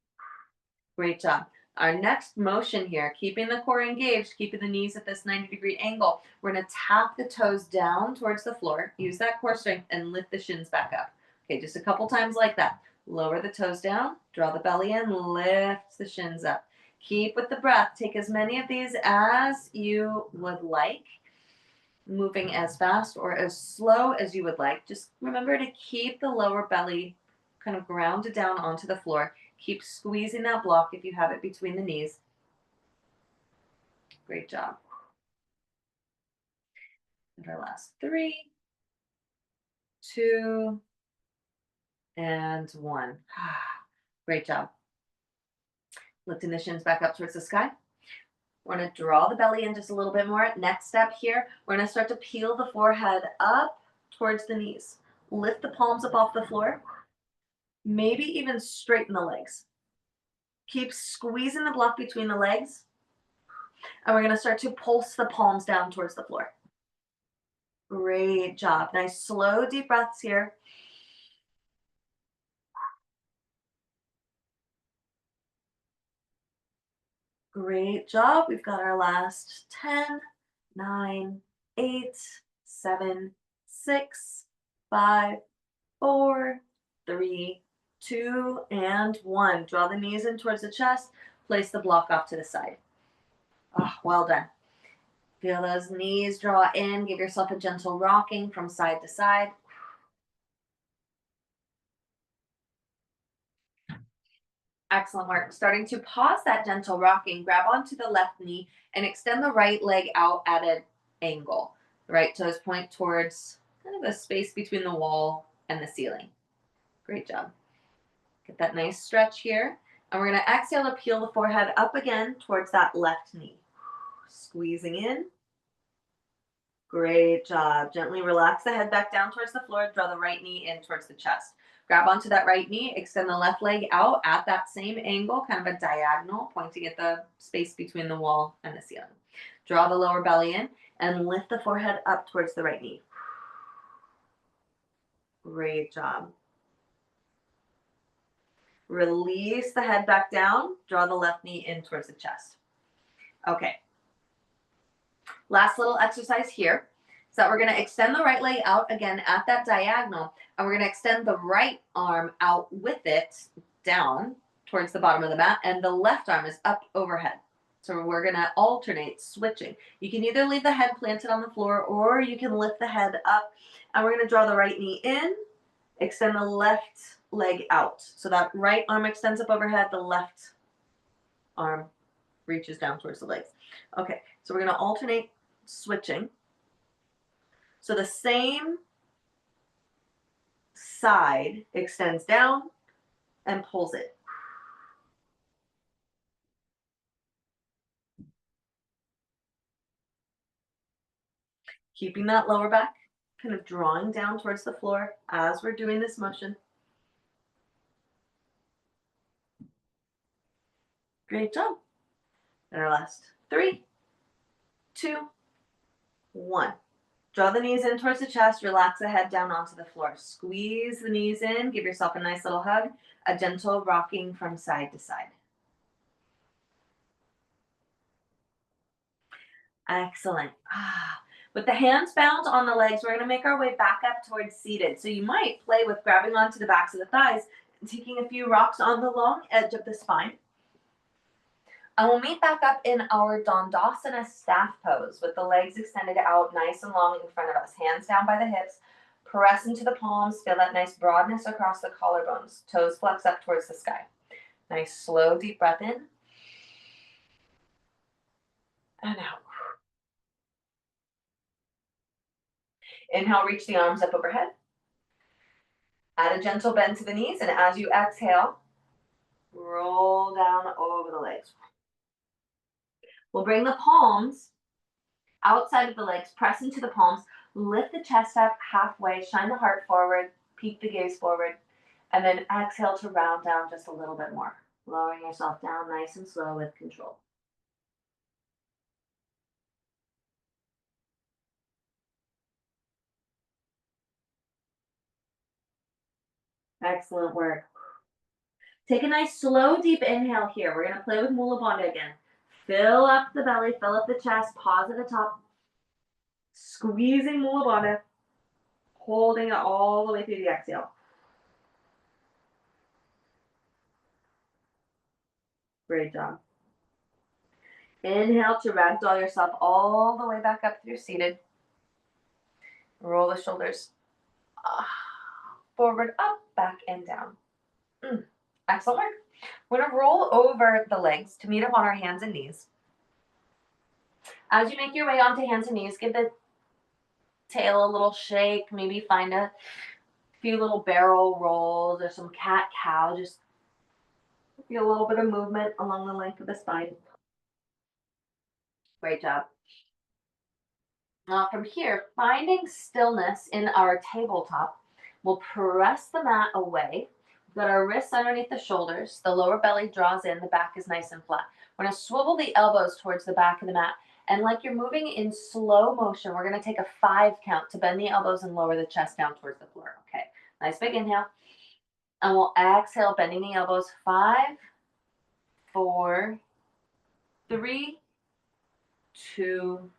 Great job. Our next motion here, keeping the core engaged, keeping the knees at this 90-degree angle. We're going to tap the toes down towards the floor. Use that core strength and lift the shins back up. Okay, just a couple times like that. Lower the toes down, draw the belly in, lift the shins up. Keep with the breath. Take as many of these as you would like. Moving as fast or as slow as you would like. Just remember to keep the lower belly kind of grounded down onto the floor. Keep squeezing that block if you have it between the knees. Great job. And our last 3, 2, and 1. Great job. Lifting the shins back up towards the sky. We're going to draw the belly in just a little bit more. Next step here, we're going to start to peel the forehead up towards the knees. Lift the palms up off the floor. Maybe even straighten the legs. Keep squeezing the block between the legs. And we're going to start to pulse the palms down towards the floor. Great job. Nice slow, deep breaths here. Great job. We've got our last 10, 9, 8, 7, 6, 5, 4, 3, 2, and 1. Draw the knees in towards the chest. Place the block off to the side. Oh, well done. Feel those knees draw in. Give yourself a gentle rocking from side to side. Excellent work. Starting to pause that gentle rocking, grab onto the left knee and extend the right leg out at an angle. The right toes point towards kind of a space between the wall and the ceiling. Great job. Get that nice stretch here. And we're going to exhale to peel the forehead up again towards that left knee. Squeezing in. Great job. Gently relax the head back down towards the floor. Draw the right knee in towards the chest. Grab onto that right knee. Extend the left leg out at that same angle, kind of a diagonal, pointing at the space between the wall and the ceiling. Draw the lower belly in and lift the forehead up towards the right knee. Great job. Release the head back down. Draw the left knee in towards the chest. Okay. Last little exercise here. So we're going to extend the right leg out again at that diagonal, and we're going to extend the right arm out with it down towards the bottom of the mat, and the left arm is up overhead. So we're going to alternate switching. You can either leave the head planted on the floor, or you can lift the head up, and we're going to draw the right knee in, extend the left leg out. So that right arm extends up overhead, the left arm reaches down towards the legs. Okay, so we're going to alternate switching. So the same side extends down and pulls it. Keeping that lower back kind of drawing down towards the floor as we're doing this motion. Great job. And our last 3, 2, 1. Draw the knees in towards the chest, relax the head down onto the floor. Squeeze the knees in, give yourself a nice little hug, a gentle rocking from side to side. Excellent. With the hands bound on the legs, we're going to make our way back up towards seated. So you might play with grabbing onto the backs of the thighs and taking a few rocks on the long edge of the spine. And we'll meet back up in our Dandasana staff pose with the legs extended out nice and long in front of us. Hands down by the hips. Press into the palms. Feel that nice broadness across the collarbones. Toes flex up towards the sky. Nice slow deep breath in. And out. Inhale, reach the arms up overhead. Add a gentle bend to the knees, and as you exhale, roll down over the legs. We'll bring the palms outside of the legs, press into the palms, lift the chest up halfway, shine the heart forward, peek the gaze forward, and then exhale to round down just a little bit more. Lowering yourself down nice and slow with control. Excellent work. Take a nice slow deep inhale here. We're going to play with Mula Bandha again. Fill up the belly, fill up the chest, pause at the top. Squeezing Mula Bandha, holding it all the way through the exhale. Great job. Inhale to ragdoll yourself all the way back up through seated. Roll the shoulders forward, up, back, and down. Excellent work. We're going to roll over the legs to meet up on our hands and knees. As you make your way onto hands and knees, give the tail a little shake. Maybe find a few little barrel rolls or some cat-cow. Just feel a little bit of movement along the length of the spine. Great job. Now from here, finding stillness in our tabletop, we'll press the mat away. We've got our wrists underneath the shoulders. The lower belly draws in. The back is nice and flat. We're going to swivel the elbows towards the back of the mat. And like you're moving in slow motion, we're going to take a 5 count to bend the elbows and lower the chest down towards the floor. Okay, nice big inhale. And we'll exhale, bending the elbows. 5, 4, 3, 2,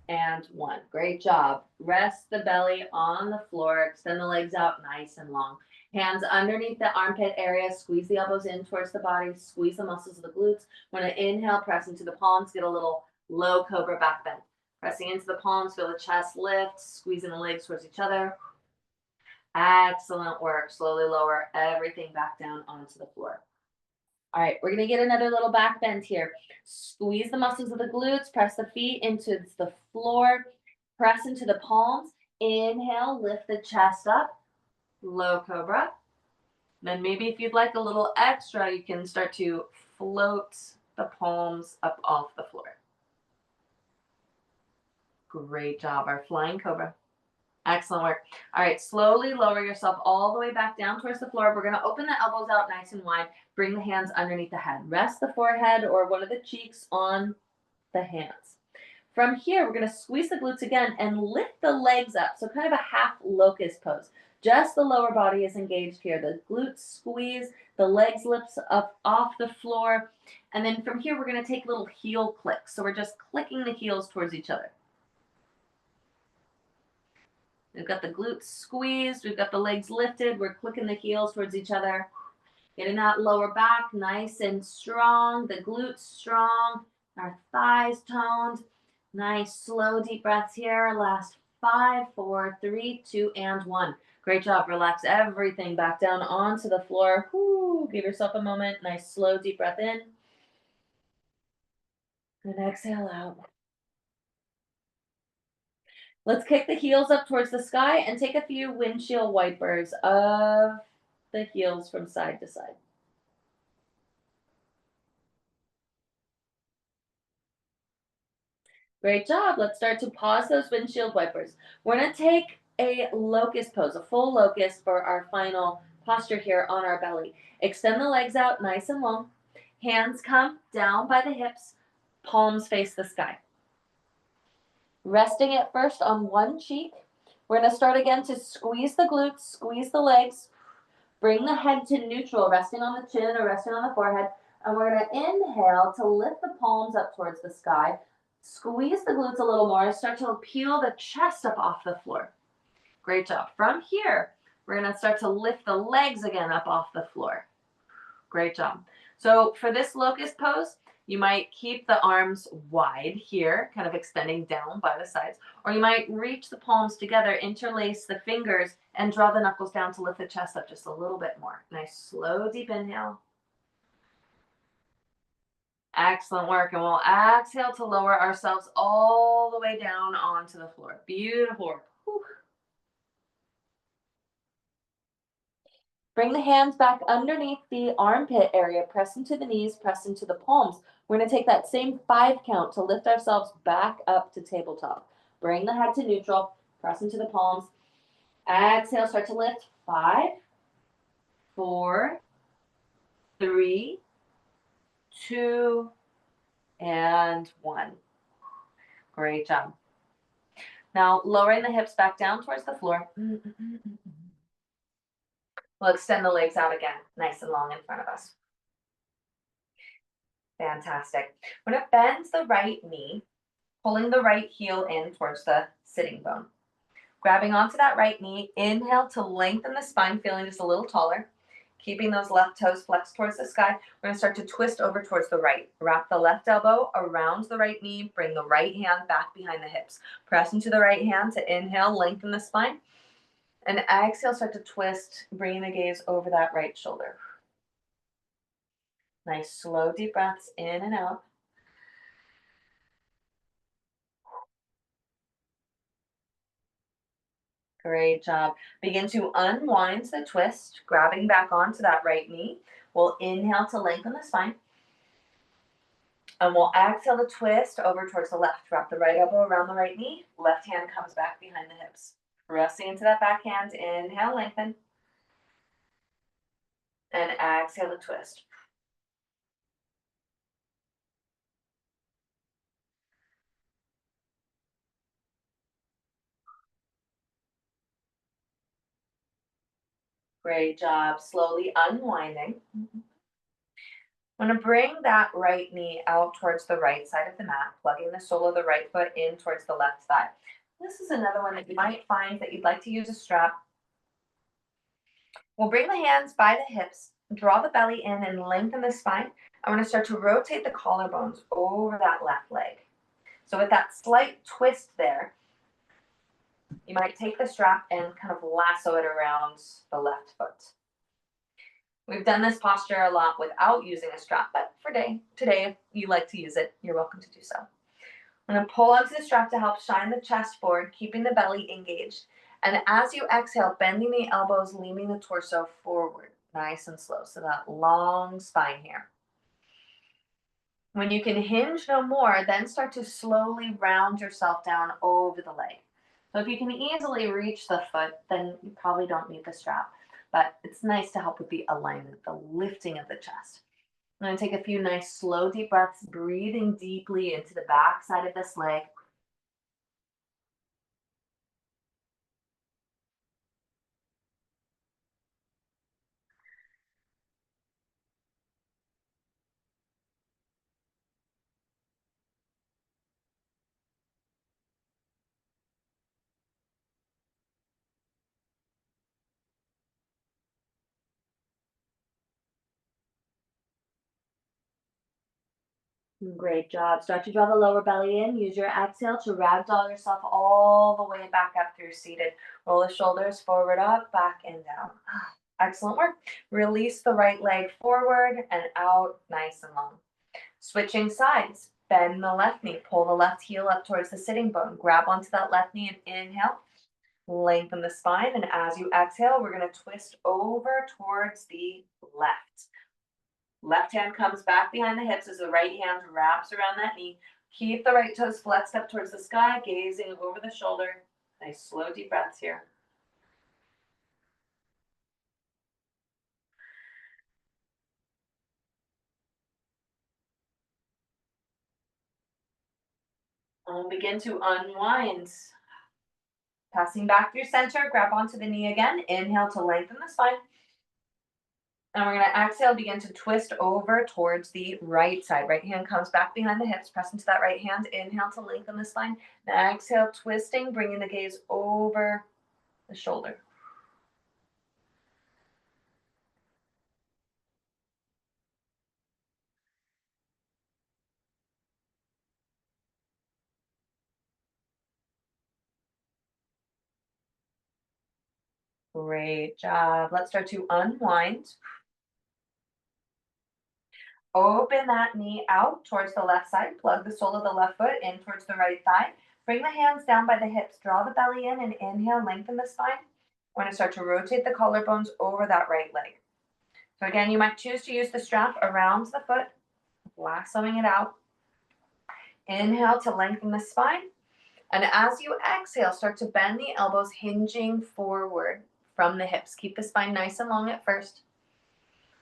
and 1. Great job. Rest the belly on the floor. Extend the legs out nice and long. Hands underneath the armpit area. Squeeze the elbows in towards the body. Squeeze the muscles of the glutes. We're going to inhale, press into the palms. Get a little low cobra back bend. Pressing into the palms. Feel the chest lift. Squeezing the legs towards each other. Excellent work. Slowly lower everything back down onto the floor. All right, we're going to get another little back bend here. Squeeze the muscles of the glutes, press the feet into the floor, press into the palms. Inhale, lift the chest up, low cobra. Then maybe if you'd like a little extra, you can start to float the palms up off the floor. Great job. Our flying cobra. Excellent work. All right, slowly lower yourself all the way back down towards the floor. We're going to open the elbows out nice and wide. Bring the hands underneath the head. Rest the forehead or one of the cheeks on the hands. From here, we're going to squeeze the glutes again and lift the legs up. So kind of a half locust pose. Just the lower body is engaged here. The glutes squeeze, the legs lifts up off the floor. And then from here, we're going to take little heel clicks. So we're just clicking the heels towards each other. We've got the glutes squeezed. We've got the legs lifted. We're clicking the heels towards each other. Getting that lower back nice and strong. The glutes strong. Our thighs toned. Nice, slow, deep breaths here. Last 5, 4, 3, 2, and 1. Great job. Relax everything back down onto the floor. Whoo, give yourself a moment. Nice, slow, deep breath in. And exhale out. Let's kick the heels up towards the sky and take a few windshield wipers of the heels from side to side. Great job. Let's start to pause those windshield wipers. We're going to take a locust pose, a full locust for our final posture here on our belly. Extend the legs out nice and long. Hands come down by the hips. Palms face the sky. Resting it first on one cheek. We're going to start again to squeeze the glutes, squeeze the legs. Bring the head to neutral, resting on the chin or resting on the forehead. And we're going to inhale to lift the palms up towards the sky. Squeeze the glutes a little more. Start to peel the chest up off the floor. Great job. From here, we're going to start to lift the legs again up off the floor. Great job. So for this locust pose, you might keep the arms wide here, kind of extending down by the sides, or you might reach the palms together, interlace the fingers, and draw the knuckles down to lift the chest up just a little bit more. Nice, slow, deep inhale. Excellent work. And we'll exhale to lower ourselves all the way down onto the floor. Beautiful work. Whew. Bring the hands back underneath the armpit area. Press into the knees, press into the palms. We're going to take that same 5 count to lift ourselves back up to tabletop. Bring the head to neutral. Press into the palms. Exhale, start to lift. 5, 4, 3, 2, and 1. Great job. Now, lowering the hips back down towards the floor. We'll extend the legs out again, nice and long in front of us. Fantastic. We're going to bend the right knee, pulling the right heel in towards the sitting bone. Grabbing onto that right knee, inhale to lengthen the spine, feeling just a little taller. Keeping those left toes flexed towards the sky. We're going to start to twist over towards the right. Wrap the left elbow around the right knee. Bring the right hand back behind the hips. Press into the right hand to inhale, lengthen the spine. And exhale, start to twist, bringing the gaze over that right shoulder. Nice, slow, deep breaths in and out. Great job. Begin to unwind the twist, grabbing back onto that right knee. We'll inhale to lengthen the spine. And we'll exhale to twist over towards the left. Wrap the right elbow around the right knee. Left hand comes back behind the hips. Pressing into that back hand. Inhale, lengthen. And exhale to twist. Great job. Slowly unwinding. I'm going to bring that right knee out towards the right side of the mat, plugging the sole of the right foot in towards the left thigh. This is another one that you might find that you'd like to use a strap. We'll bring the hands by the hips, draw the belly in and lengthen the spine. I'm going to start to rotate the collarbones over that left leg. So with that slight twist there, you might take the strap and kind of lasso it around the left foot. We've done this posture a lot without using a strap, but for today, if you like to use it, you're welcome to do so. I'm going to pull onto the strap to help shine the chest forward, keeping the belly engaged. And as you exhale, bending the elbows, leaning the torso forward, nice and slow. So that long spine here. When you can hinge no more, then start to slowly round yourself down over the leg. So if you can easily reach the foot, then you probably don't need the strap. But it's nice to help with the alignment, the lifting of the chest. I'm going to take a few nice slow deep breaths, breathing deeply into the back side of this leg. Great job. Start to draw the lower belly in. Use your exhale to ragdoll yourself all the way back up through seated. Roll the shoulders forward, up, back, and down. Excellent work. Release the right leg forward and out, nice and long. Switching sides. Bend the left knee. Pull the left heel up towards the sitting bone. Grab onto that left knee and inhale. Lengthen the spine. And as you exhale, we're going to twist over towards the left. Left hand comes back behind the hips as the right hand wraps around that knee. Keep the right toes flexed up towards the sky, gazing over the shoulder. Nice slow deep breaths here. And begin to unwind. Passing back through center, grab onto the knee again. Inhale to lengthen the spine. And we're going to exhale, begin to twist over towards the right side. Right hand comes back behind the hips. Press into that right hand. Inhale to lengthen the spine. Now exhale, twisting, bringing the gaze over the shoulder. Great job. Let's start to unwind. Open that knee out towards the left side. Plug the sole of the left foot in towards the right thigh. Bring the hands down by the hips. Draw the belly in and inhale, lengthen the spine. We're going to start to rotate the collarbones over that right leg. So again, you might choose to use the strap around the foot, lassoing it out. Inhale to lengthen the spine. And as you exhale, start to bend the elbows, hinging forward from the hips. Keep the spine nice and long at first.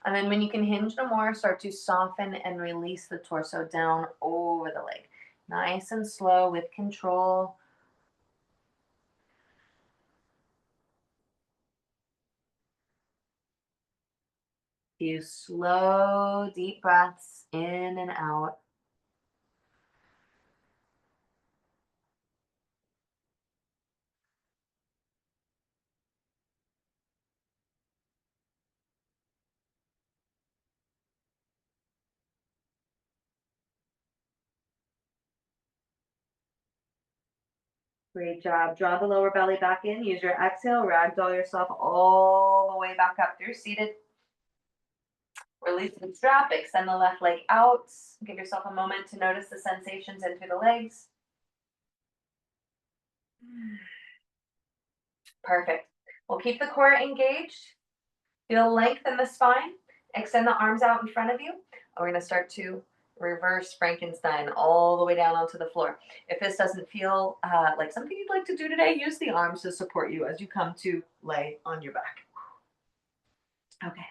And then when you can hinge no more, start to soften and release the torso down over the leg. Nice and slow with control. Few slow, deep breaths in and out. Great job. Draw the lower belly back in. Use your exhale. Ragdoll yourself all the way back up through seated. Release the strap. Extend the left leg out. Give yourself a moment to notice the sensations in through the legs. Perfect. We'll keep the core engaged. Feel length in the spine. Extend the arms out in front of you. We're going to start to reverse Frankenstein all the way down onto the floor. If this doesn't feel like something you'd like to do today, use the arms to support you as you come to lay on your back. Okay.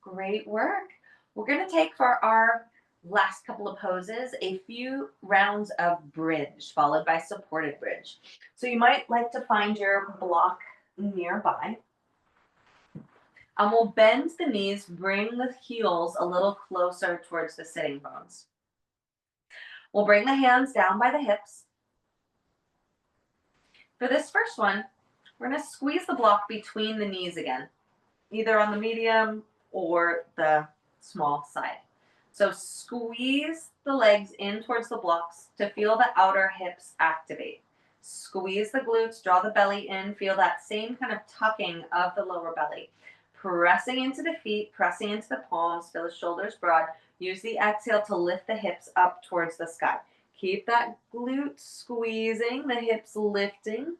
Great work. We're going to take for our last couple of poses a few rounds of bridge followed by supported bridge. So you might like to find your block nearby. And we'll bend the knees, bring the heels a little closer towards the sitting bones. We'll bring the hands down by the hips. For this first one, we're going to squeeze the block between the knees again, either on the medium or the small side. So squeeze the legs in towards the blocks to feel the outer hips activate. Squeeze the glutes, draw the belly in, feel that same kind of tucking of the lower belly. Pressing into the feet, pressing into the palms, feel the shoulders broad. Use the exhale to lift the hips up towards the sky. Keep that glute squeezing, the hips lifting.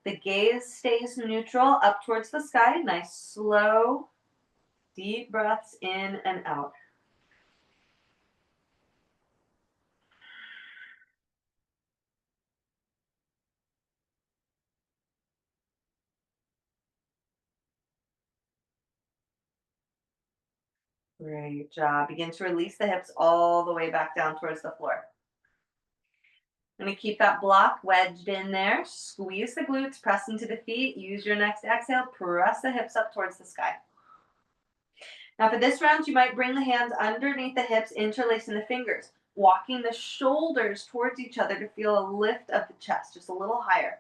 The gaze stays neutral up towards the sky. Nice, slow deep breaths in and out. Great job. Begin to release the hips all the way back down towards the floor. I'm going to keep that block wedged in there. Squeeze the glutes, press into the feet. Use your next exhale. Press the hips up towards the sky. Now for this round, you might bring the hands underneath the hips, interlacing the fingers, walking the shoulders towards each other to feel a lift of the chest, just a little higher.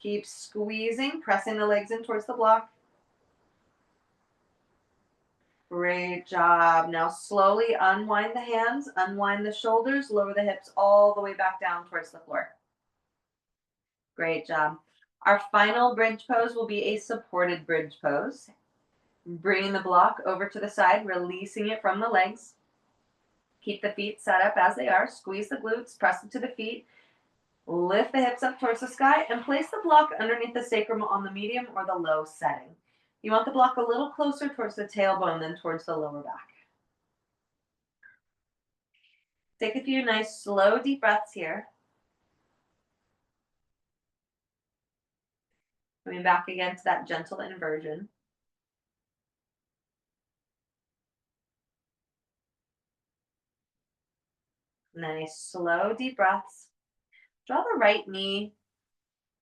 Keep squeezing, pressing the legs in towards the block. Great job. Now slowly unwind the hands, unwind the shoulders, lower the hips all the way back down towards the floor. Great job. Our final bridge pose will be a supported bridge pose. Bringing the block over to the side, releasing it from the legs. Keep the feet set up as they are. Squeeze the glutes, press into the feet. Lift the hips up towards the sky and place the block underneath the sacrum on the medium or the low setting. You want the block a little closer towards the tailbone than towards the lower back. Take a few nice, slow, deep breaths here. Coming back again to that gentle inversion. Nice, slow, deep breaths. Draw the right knee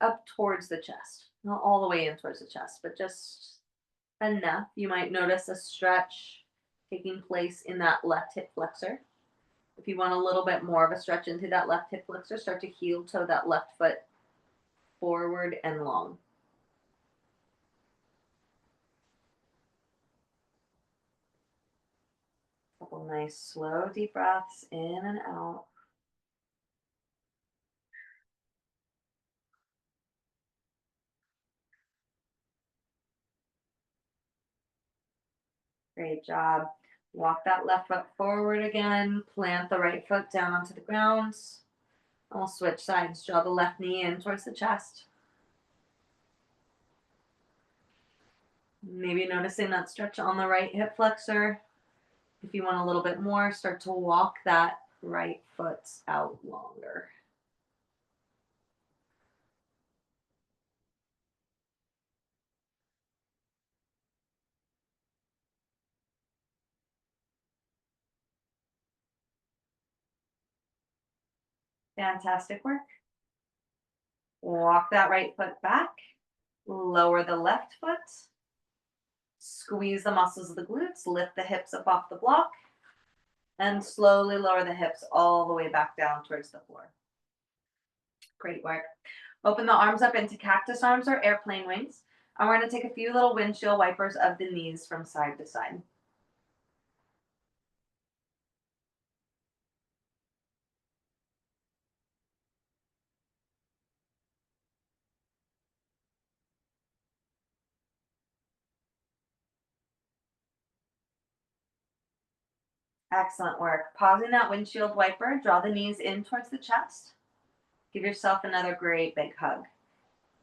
up towards the chest. Not all the way in towards the chest, but just enough. You might notice a stretch taking place in that left hip flexor. If you want a little bit more of a stretch into that left hip flexor, start to heel toe that left foot forward and long. Couple nice slow deep breaths in and out. Great job. Walk that left foot forward again. Plant the right foot down onto the ground. I'll switch sides. Draw the left knee in towards the chest. Maybe noticing that stretch on the right hip flexor. If you want a little bit more, start to walk that right foot out longer. Fantastic work. Walk that right foot back. Lower the left foot. Squeeze the muscles of the glutes. Lift the hips up off the block. And slowly lower the hips all the way back down towards the floor. Great work. Open the arms up into cactus arms or airplane wings. And we're going to take a few little windshield wipers of the knees from side to side. Excellent work. Pausing that windshield wiper, draw the knees in towards the chest. Give yourself another great big hug.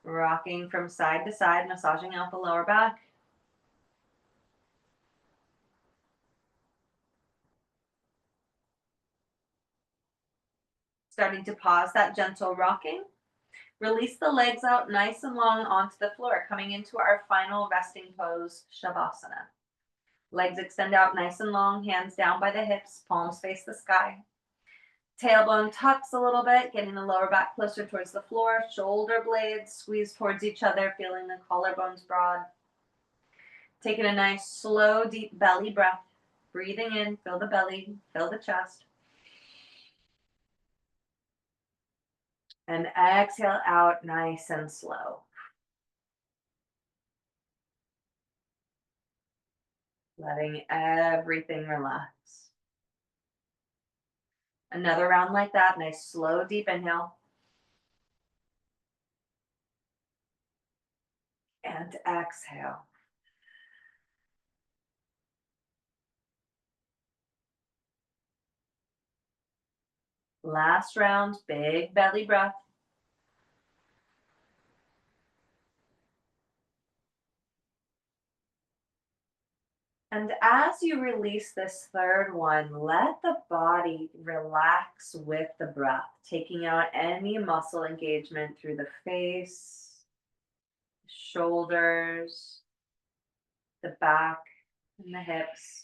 Rocking from side to side, massaging out the lower back. Starting to pause that gentle rocking. Release the legs out nice and long onto the floor, coming into our final resting pose, Shavasana. Legs extend out nice and long, hands down by the hips, palms face the sky. Tailbone tucks a little bit, getting the lower back closer towards the floor. Shoulder blades squeeze towards each other, feeling the collarbones broad. Taking a nice, slow, deep belly breath. Breathing in, fill the belly, fill the chest. And exhale out nice and slow. Letting everything relax. Another round like that. Nice, slow, deep inhale. And exhale. Last round, big belly breath. And as you release this third one, let the body relax with the breath, taking out any muscle engagement through the face, shoulders, the back, and the hips.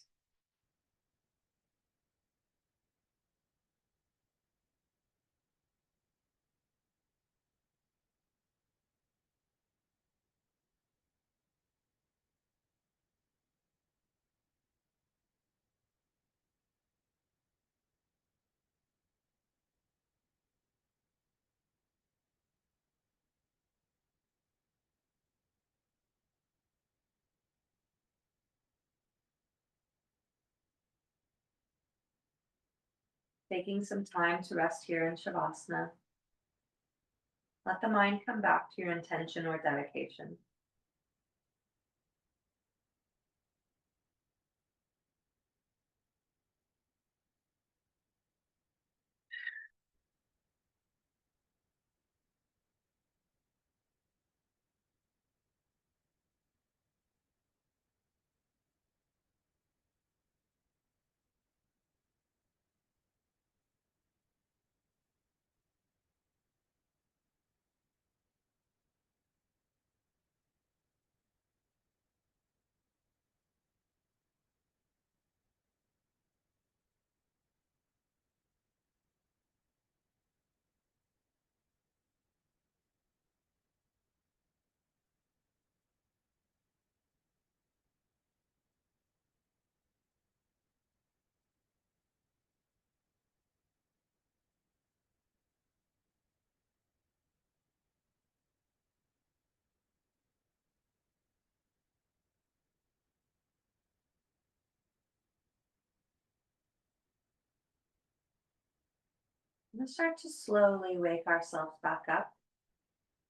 Taking some time to rest here in Shavasana. Let the mind come back to your intention or dedication. And start to slowly wake ourselves back up,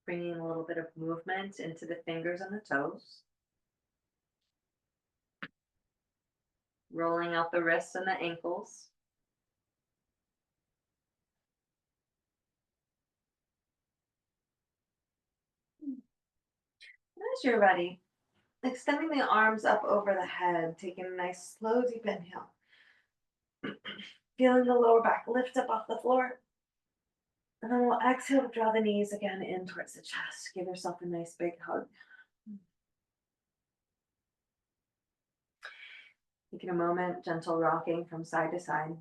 bringing a little bit of movement into the fingers and the toes, rolling out the wrists and the ankles. And as you're ready, extending the arms up over the head, taking a nice slow deep inhale. Feeling the lower back lift up off the floor. And then we'll exhale to draw the knees again in towards the chest. Give yourself a nice big hug. Taking a moment, gentle rocking from side to side.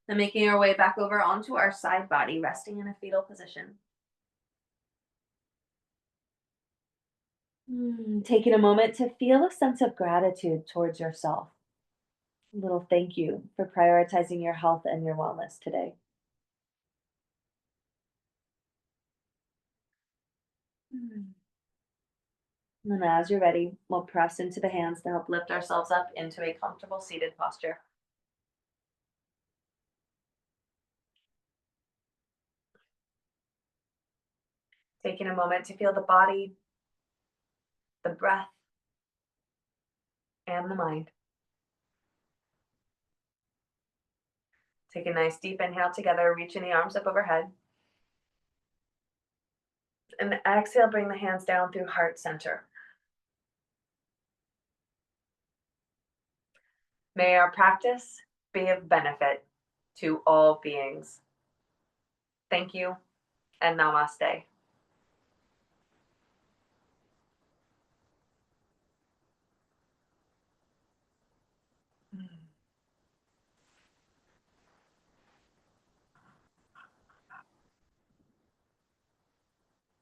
And making our way back over onto our side body, resting in a fetal position. Taking a moment to feel a sense of gratitude towards yourself. A little thank you for prioritizing your health and your wellness today. Mm. And then as you're ready, we'll press into the hands to help lift ourselves up into a comfortable seated posture. Taking a moment to feel the body, the breath, and the mind. Take a nice deep inhale together, reaching the arms up overhead. And exhale, bring the hands down through heart center. May our practice be of benefit to all beings. Thank you and namaste.